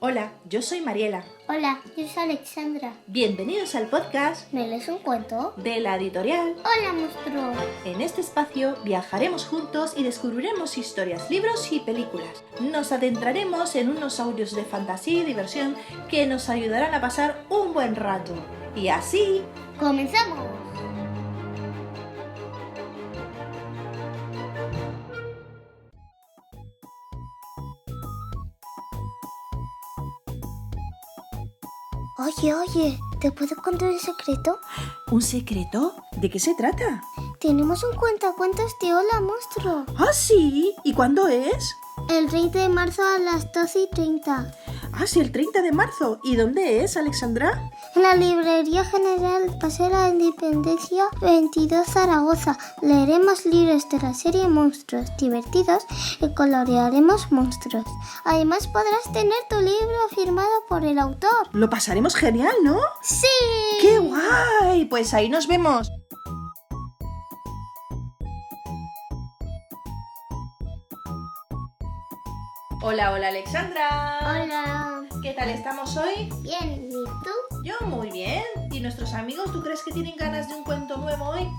Hola, yo soy Mariela. Hola, yo soy Alexandra. Bienvenidos al podcast ¿Me lees un cuento? de la editorial. Hola, monstruo. En este espacio viajaremos juntos y descubriremos historias, libros y películas. Nos adentraremos en unos audios de fantasía y diversión que nos ayudarán a pasar un buen rato. Y así... ¡comenzamos! Oye, ¿te puedo contar un secreto? ¿Un secreto? ¿De qué se trata? Tenemos un cuentacuentos de Hola, monstruo. ¿Ah, sí? ¿Y cuándo es? El 30 de marzo a las 12:30. Ah, sí, el 30 de marzo. ¿Y dónde es, Alexandra? En la Librería General Paseo de la Independencia 22 Zaragoza. Leeremos libros de la serie Monstruos divertidos y colorearemos monstruos. Además podrás tener tu libro firmado por el autor. Lo pasaremos genial, ¿no? ¡Sí! ¡Qué guay! Pues ahí nos vemos. Hola, Alexandra. Hola. ¿Qué tal estamos hoy? Bien, ¿y tú? Yo muy bien. ¿Y nuestros amigos, tú crees que tienen ganas de un cuento nuevo hoy?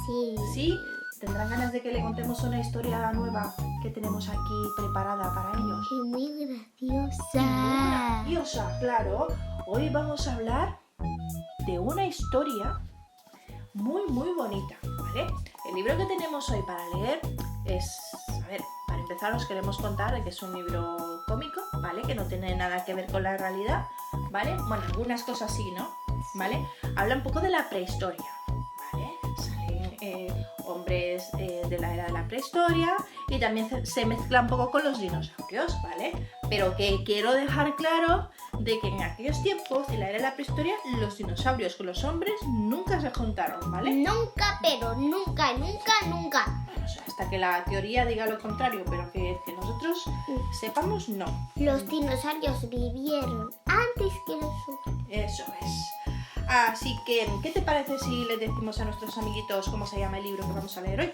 Sí. ¿Sí? ¿Tendrán ganas de que le contemos una historia nueva que tenemos aquí preparada para ellos? Y muy graciosa. Graciosa, claro. Hoy vamos a hablar de una historia muy bonita, ¿vale? El libro que tenemos hoy para leer es, a ver, para empezar os queremos contar que es un libro cómico, ¿vale? Que no tiene nada que ver con la realidad, ¿vale? Bueno, algunas cosas sí, ¿no? ¿Vale? Habla un poco de la prehistoria, ¿vale? Salen hombres de la era de la prehistoria y también se mezcla un poco con los dinosaurios, ¿vale? Pero que quiero dejar claro de que en aquellos tiempos, en la era de la prehistoria, los dinosaurios con los hombres nunca se juntaron, ¿vale? Nunca, pero nunca. O sea, hasta que la teoría diga lo contrario, pero que nosotros sepamos, no. Los dinosaurios vivieron antes que nosotros. Eso es. Así que, ¿qué te parece si le decimos a nuestros amiguitos cómo se llama el libro que vamos a leer hoy?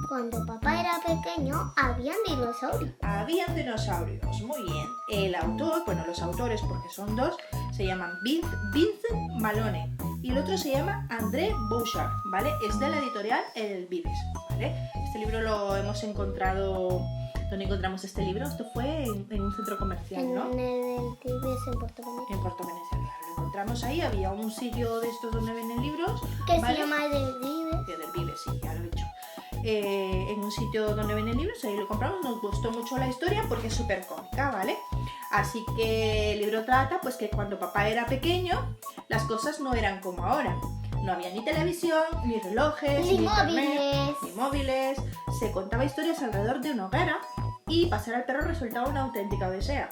Cuando papá era pequeño, habían dinosaurios. Habían dinosaurios, muy bien. El autor, bueno, los autores, porque son dos, se llaman Vincent Malone y el otro se llama André Bouchard, ¿vale? Es de la editorial El Vives, ¿vale? Este libro lo hemos encontrado... ¿Dónde encontramos este libro? Esto fue en un centro comercial, ¿no? En el Tibes, en Puerto Venecia. En Puerto Venecia, claro. Lo encontramos ahí, había un sitio de estos donde venden libros. Que ¿vale? se llama El Tibes. Que del Vives, sí, ya lo he dicho. En un sitio donde venden libros, ahí lo compramos, nos gustó mucho la historia porque es súper cómica, ¿vale? Así que el libro trata pues que cuando papá era pequeño las cosas no eran como ahora. No había ni televisión, ni relojes, Ni internet, móviles. ni móviles. Se contaba historias alrededor de una hoguera y pasar al perro resultaba una auténtica odisea.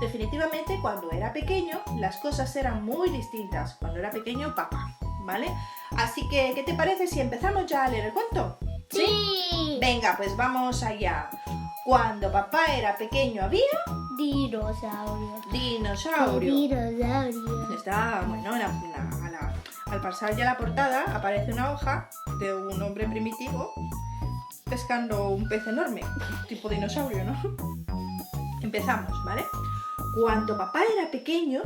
Definitivamente cuando era pequeño las cosas eran muy distintas. Cuando era pequeño papá, ¿vale? Así que, ¿qué te parece si empezamos ya a leer el cuento? Sí. Venga, pues vamos allá. Cuando papá era pequeño había Dinosaurios. dinosaurio. Está, bueno, al pasar ya la portada aparece una hoja de un hombre primitivo pescando un pez enorme, tipo dinosaurio, ¿no? Empezamos, ¿vale? Cuando papá era pequeño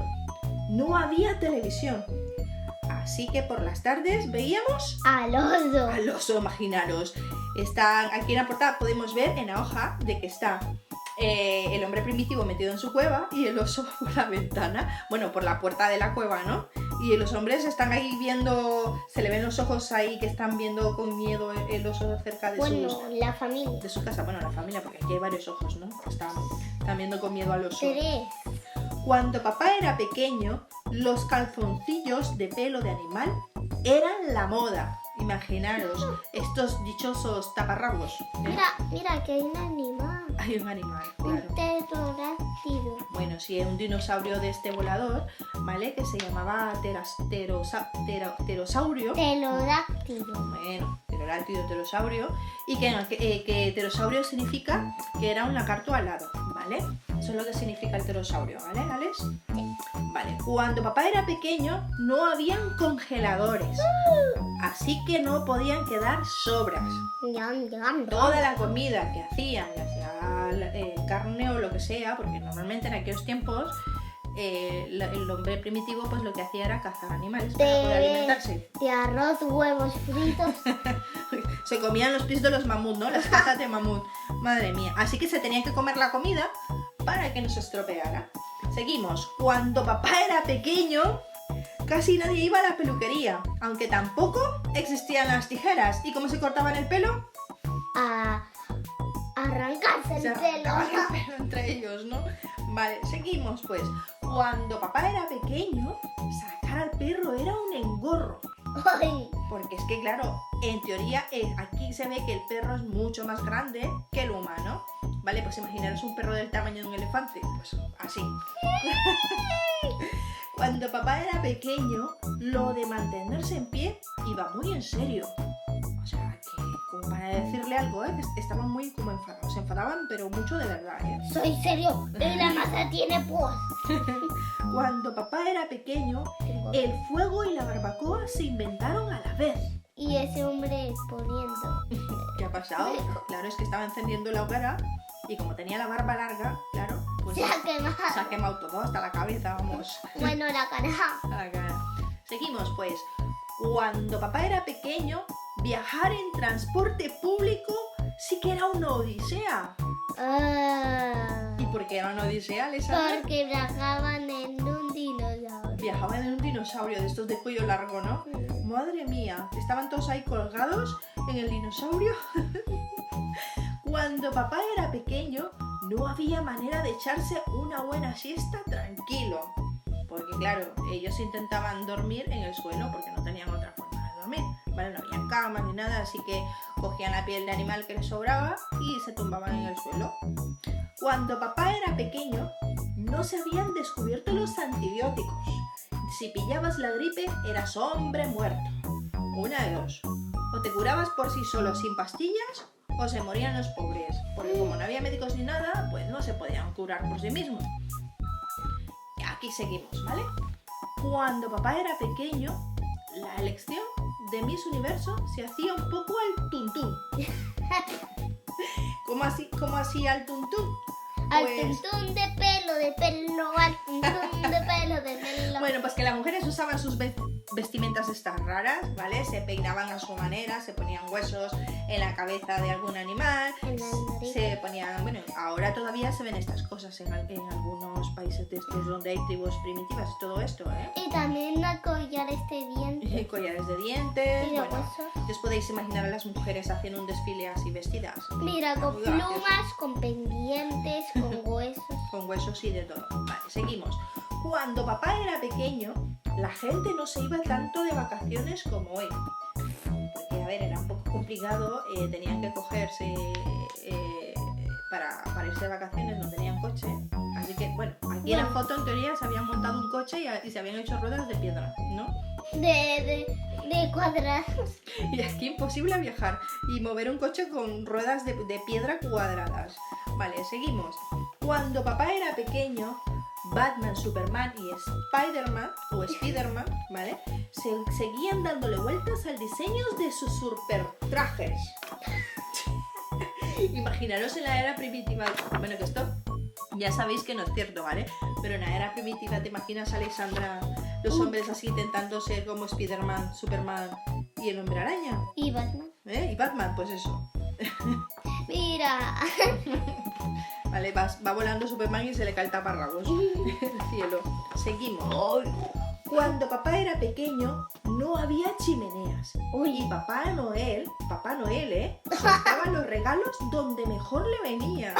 no había televisión. Así que por las tardes veíamos Al oso. al oso, imaginaros. Está aquí en la portada, podemos ver en la hoja de que está el hombre primitivo metido en su cueva y el oso por la ventana, bueno, por la puerta de la cueva, ¿no? Y los hombres están ahí viendo, se le ven los ojos ahí que están viendo con miedo el oso cerca de La familia. de su casa. Bueno, la familia, porque aquí hay varios ojos, ¿no? Están viendo con miedo al oso. 3. Cuando papá era pequeño, los calzoncillos de pelo de animal eran la moda. Imaginaros, estos dichosos taparrabos. Mira que hay un animal. Hay un animal, Un claro. pterodáctilo. Bueno, sí, un dinosaurio de este volador, ¿vale? Que se llamaba pterosaurio. Pterodáctilo. Bueno, pterosaurio. Y que pterosaurio significa que era un lagarto alado, ¿vale? Eso es lo que significa el pterosaurio, ¿vale, Alex? Vale, cuando papá era pequeño no habían congeladores, así que no podían quedar sobras. Toda la comida que hacían, ya sea carne o lo que sea, porque normalmente en aquellos tiempos el hombre primitivo pues lo que hacía era cazar animales para poder alimentarse. De arroz, huevos fritos. Se comían los pies de los mamut, ¿no? Las patas de mamut. Madre mía. Así que se tenían que comer la comida para que no se estropeara. Seguimos. Cuando papá era pequeño, casi nadie iba a la peluquería, aunque tampoco existían las tijeras. ¿Y cómo se cortaban el pelo? A arrancarse el pelo. El pelo entre ellos, ¿no? Vale, seguimos pues. Cuando papá era pequeño, sacar al perro era un engorro. Ay, Porque es que, claro, en teoría aquí se ve que el perro es mucho más grande que el humano. Vale, pues imaginaros un perro del tamaño de un elefante. Pues así. Cuando papá era pequeño, lo de mantenerse en pie iba muy en serio. O sea, que como para decirle algo, que estaban muy como enfadados. Se enfadaban, pero mucho de verdad, soy serio. La masa tiene púas. Cuando papá era pequeño, el fuego y la barbacoa se inventaron a la vez. Y ese hombre poniendo. ¿Qué ha pasado? Claro, es que estaba encendiendo la hoguera y como tenía la barba larga, claro, pues Se ha quemado. se ha quemado todo hasta la cabeza, vamos. Bueno, la cara. A la cara. Seguimos, pues. Cuando papá era pequeño, viajar en transporte público sí que era una odisea. Ah, ¿Y por qué era una odisea, Alessandra? porque viajaban en un dinosaurio. Viajaban en un dinosaurio de estos de cuello largo, ¿no? Madre mía, estaban todos ahí colgados en el dinosaurio. Cuando papá era pequeño, no había manera de echarse una buena siesta tranquilo. Porque claro, ellos intentaban dormir en el suelo porque no tenían otra forma de dormir. ¿Vale? No había camas ni nada, así que cogían la piel de animal que les sobraba y se tumbaban en el suelo. Cuando papá era pequeño, no se habían descubierto los antibióticos. Si pillabas la gripe, eras hombre muerto. Una de dos. O te curabas por sí solo sin pastillas, o se morían los pobres. Porque como no había médicos ni nada, pues no se podían curar por sí mismos. Y aquí seguimos, ¿vale? Cuando papá era pequeño, la elección de Miss Universo se hacía un poco al tuntún. ¿Cómo así al tuntún? Al Pues- tuntún de pelo, al tuntún de pelo. Bueno, pues que las mujeres usaban sus vestimentas estas raras, ¿vale? Se peinaban a su manera, se ponían huesos en la cabeza de algún animal, En la nariz. se ponían, bueno, ahora todavía se ven estas cosas en algunos países de estos donde hay tribus primitivas y todo esto, ¿eh? Y también una collares de dientes. Collares de dientes, Y de bueno, huesos. os podéis imaginar a las mujeres haciendo un desfile así vestidas, Mira, con Muy gracioso. plumas, con pendientes, con huesos. con huesos y de todo. Vale, seguimos. Cuando papá era pequeño, la gente no se iba tanto de vacaciones como hoy. Porque, a ver, era un poco complicado, tenían que cogerse para irse de vacaciones, no tenían coche. Así que, bueno, aquí en la foto en teoría se habían montado un coche y se habían hecho ruedas de piedra, ¿no? De cuadrados. Y aquí imposible viajar y mover un coche con ruedas de piedra cuadradas. Vale, seguimos. Cuando papá era pequeño, Batman, Superman y Spider-Man, o Spider-Man, ¿vale? Seguían dándole vueltas al diseño de sus super trajes. Imaginaros en la era primitiva. Bueno, que esto ya sabéis que no es cierto, ¿vale? Pero en la era primitiva, ¿te imaginas, Alexandra, los hombres así intentando ser como Spider-Man, Superman y el Hombre Araña? Y Batman. Y Batman, pues eso. Mira. Vale, va volando Superman y se le cae el taparrabos el cielo. Seguimos. Cuando papá era pequeño, no había chimeneas. Y Papá Noel, soltaba los regalos donde mejor le venía.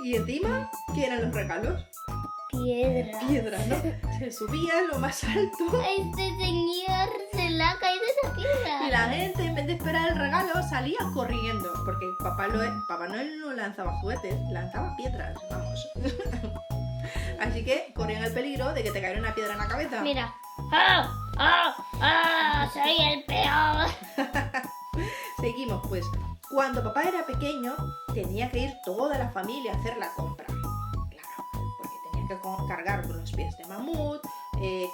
Y encima, ¿qué eran los regalos? Piedra. Piedra, ¿no? Se subía a lo más alto A este señor se le ha caído esa piedra. y la gente, en vez de esperar el regalo, salía corriendo. Porque Papá Noel no lanzaba juguetes, lanzaba piedras, vamos. Así que corrían el peligro de que te cayera una piedra en la cabeza. Mira. Soy el peor. Seguimos, pues. Cuando papá era pequeño, tenía que ir toda la familia a hacer la compra. Claro, porque tenían que cargar con los pies de mamut,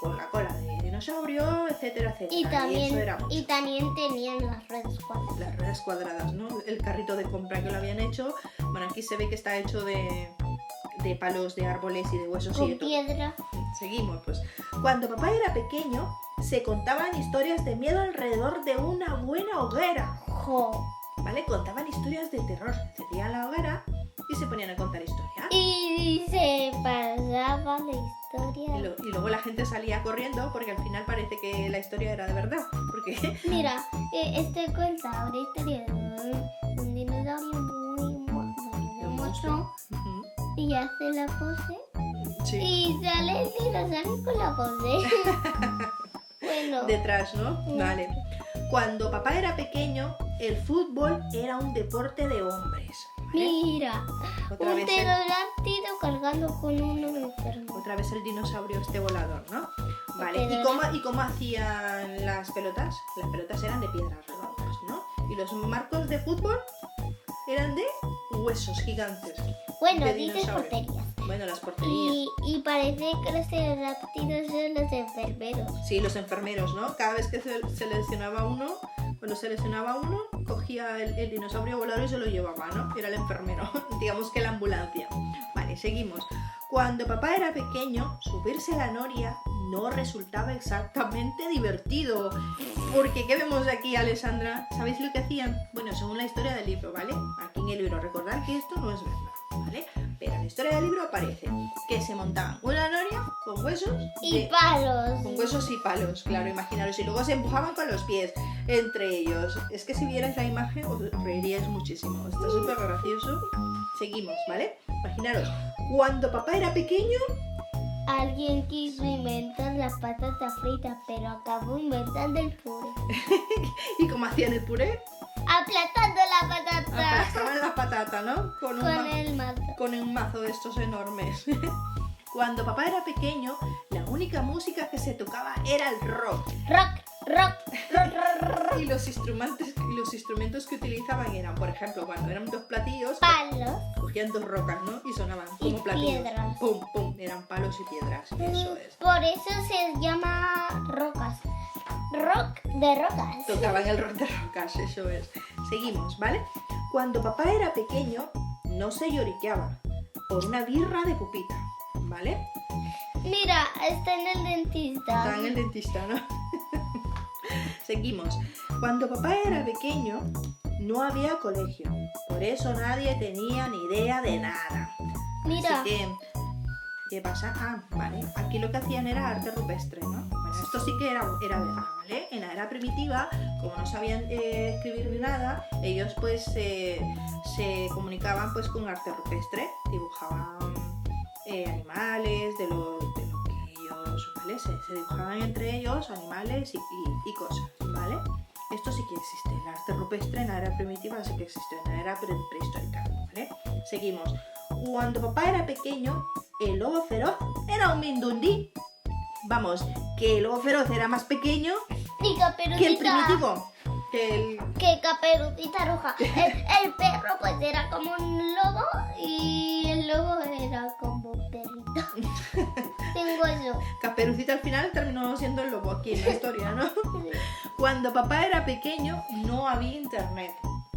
con la cola de dinosaurio, etcétera, etcétera. Y eso era mucho. también tenían las redes cuadradas. Las ruedas cuadradas, ¿no? El carrito de compra que lo habían hecho. Bueno, aquí se ve que está hecho de de palos de árboles y de huesos y de Con todo. piedra. Seguimos, pues. Cuando papá era pequeño, se contaban historias de miedo alrededor de una buena hoguera. Jo. ¿Vale? Contaban historias de terror. Encendían la hoguera y se ponían a contar historias. Y se pasaba la historia. Y luego la gente salía corriendo porque al final parece que la historia era de verdad. Porque Mira, este cuenta una historia de un dinosaurio muy monstruo Ujú. y hace la pose Sí. y sale el dinosaurio con la pose. Bueno, Detrás, ¿no? Vale. Cuando papá era pequeño, el fútbol era un deporte de hombres. ¿Vale? mira, Otra un vez, pterodáctilo cargando con uno enfermo. otra vez el dinosaurio este volador, ¿no? Vale. Pterodáctilo. ¿Y cómo hacían las pelotas? Las pelotas eran de piedras redondas, ¿no? Y los marcos de fútbol eran de huesos gigantes. Bueno, de dices dinosaurio. porterías. Bueno, las porterías. Y parece que los pterodáctilos son los enfermeros. Sí, los enfermeros, ¿no? Cada vez que se lesionaba uno, cuando se lesionaba uno, cogía el dinosaurio volador y se lo llevaba, ¿no? Era el enfermero, digamos que la ambulancia. Vale, seguimos. Cuando papá era pequeño, subirse a la noria no resultaba exactamente divertido. Porque, ¿qué vemos aquí, Alessandra? ¿Sabéis lo que hacían? Bueno, según la historia del libro, ¿vale? Aquí en el libro, recordad que esto no es verdad, ¿vale? Pero en la historia del libro aparece que se montaban una noria con huesos Y de- palos. con huesos y palos, claro, imaginaros. Y luego se empujaban con los pies entre ellos. Es que si vierais la imagen os reiríais muchísimo. Está súper gracioso. Seguimos, ¿vale? Imaginaros, cuando papá era pequeño, Alguien quiso inventar la patata frita, pero acabó inventando el puré. ¿y cómo hacían el puré? Aplastando la patata Aplastaban la patata, ¿no? con el mazo. Con un mazo de estos enormes. Cuando papá era pequeño, la única música que se tocaba era el rock. Rock, rock, rock, rock, rock. Y los instrumentos que utilizaban eran, por ejemplo, cuando eran dos platillos, Palos cogían dos rocas, ¿no? Y sonaban y como platillos. piedras. Pum, pum, eran palos y piedras. Eso es. Por eso se llama rocas. Rock de rocas. Tocaban el rock de rocas, eso es. Seguimos, ¿vale? Cuando papá era pequeño, no se lloriqueaba por una birra de pupita, ¿vale? Mira, está en el dentista. Está en el dentista, ¿no? Seguimos. Cuando papá era pequeño, no había colegio. Por eso nadie tenía ni idea de nada. Mira, Así que, ¿qué pasa? Ah, vale. Aquí lo que hacían era arte rupestre, ¿no? Bueno, esto sí que era verdad, ¿vale? En la era primitiva, como no sabían escribir ni nada, ellos pues se comunicaban pues con arte rupestre. Dibujaban animales, de lo que ellos, ¿vale? Se dibujaban entre ellos animales y cosas, ¿vale? Esto sí que existe, el arte rupestre en la era primitiva sí que existe, en la era prehistórica, ¿vale? Seguimos. Cuando papá era pequeño, el lobo feroz era un mindundí. Vamos, que el lobo feroz era más pequeño y Caperucita. que el primitivo. Que Caperucita Roja. El perro pues era como un lobo y el lobo era como un perrito. Sin hueso. Caperucita al final terminó siendo el lobo aquí en la historia, ¿no? Cuando papá era pequeño no había internet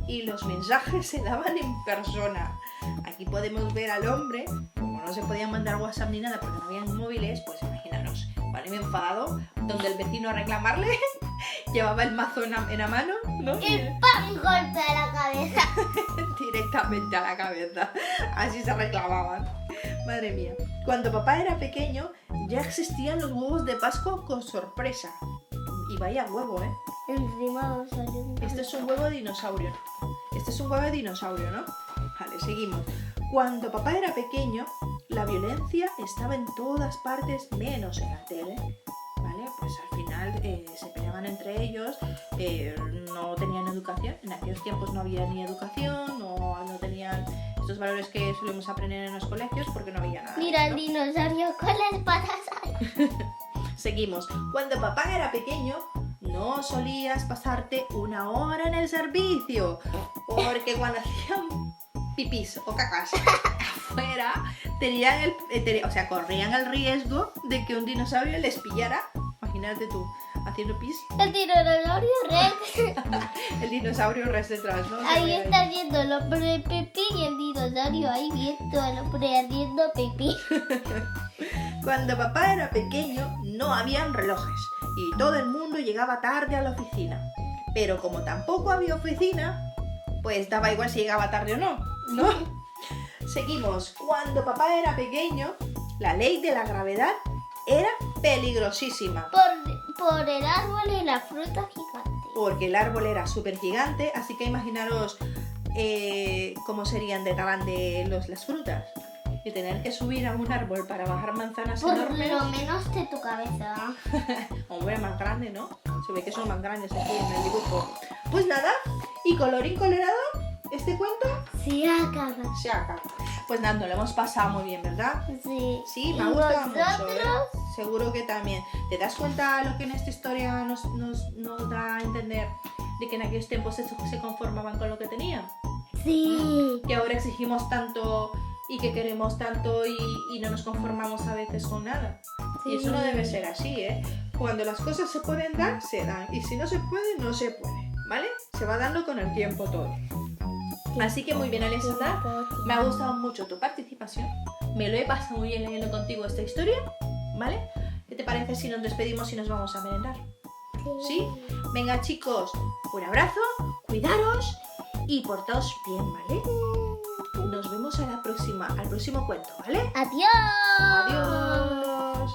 y los mensajes se daban en persona. Aquí podemos ver al hombre, como no se podían mandar WhatsApp ni nada porque no habían móviles, pues imaginaros, vale, me he enfadado, donde el vecino a reclamarle llevaba el mazo en la mano, ¿no? Y ¡pam! Golpe a la cabeza. Directamente a la cabeza. Así se reclamaban. Madre mía. Cuando papá era pequeño ya existían los huevos de Pascua con sorpresa. Y vaya huevo, ¿eh? Encima salió un... Este es un huevo de dinosaurio. Este es un huevo de dinosaurio, ¿no? Vale, seguimos. Cuando papá era pequeño, la violencia estaba en todas partes menos en la tele. ¿Vale? Pues al final se peleaban entre ellos, no tenían educación. En aquellos tiempos no había ni educación, no tenían estos valores que solemos aprender en los colegios porque no había nada. Mira el ¿no? dinosaurio con las patas ahí. Seguimos. Cuando papá era pequeño, no solías pasarte una hora en el servicio, porque cuando hacían pipís o cacas afuera, corrían el riesgo de que un dinosaurio les pillara. Imagínate tú, haciendo pis. El dinosaurio Rex. El dinosaurio Rex detrás, ¿no? Ahí está viendo el hombre pipí y el dinosaurio ahí viendo al hombre haciendo pipí. Cuando papá era pequeño no habían relojes y todo el mundo llegaba tarde a la oficina. Pero como tampoco había oficina, pues daba igual si llegaba tarde o no, ¿no? Seguimos. Cuando papá era pequeño, la ley de la gravedad era peligrosísima. Por el árbol y la fruta gigante. Porque el árbol era súper gigante, así que imaginaros cómo serían de grande las frutas. Y tener que subir a un árbol para bajar manzanas enormes. Por lo menos de tu cabeza. Hombre, más grande, ¿no? Se ve que son más grandes aquí en el dibujo. Pues nada, y colorín colorado, este cuento Sí, acaba. se acaba. Pues nada, nos lo hemos pasado muy bien, ¿verdad? Sí. Sí, me ha ¿Y gustado mucho, vosotros? ¿eh? Seguro que también. ¿Te das cuenta lo que en esta historia nos da a entender? De que en aquellos tiempos se conformaban con lo que tenían. Sí. Que ahora exigimos tanto y que queremos tanto y no nos conformamos a veces con nada. Y eso no debe ser así, ¿eh? Cuando las cosas se pueden dar, se dan. Y si no se puede, no se puede, ¿vale? Se va dando con el tiempo todo. Así que muy bien, Alessandra. Me ha gustado mucho tu participación. Me lo he pasado muy bien leyendo contigo esta historia, ¿vale? ¿Qué te parece si nos despedimos y nos vamos a merendar? ¿Sí? Venga, chicos, un abrazo, cuidaros y portaos bien, ¿vale? Nos vemos a la próxima, al próximo cuento, ¿vale? Adiós. Adiós.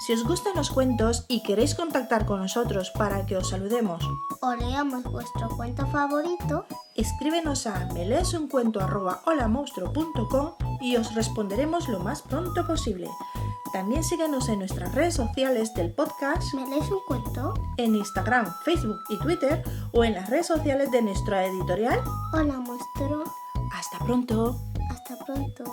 Si os gustan los cuentos y queréis contactar con nosotros para que os saludemos, O leamos vuestro cuento favorito. escríbenos a meleesuncuento@holamonstruo.com y os responderemos lo más pronto posible. También síguenos en nuestras redes sociales del podcast, ¿Me lees un cuento? en Instagram, Facebook y Twitter o en las redes sociales de nuestra editorial. Hola, monstruo. ¡Hasta pronto! Hasta pronto.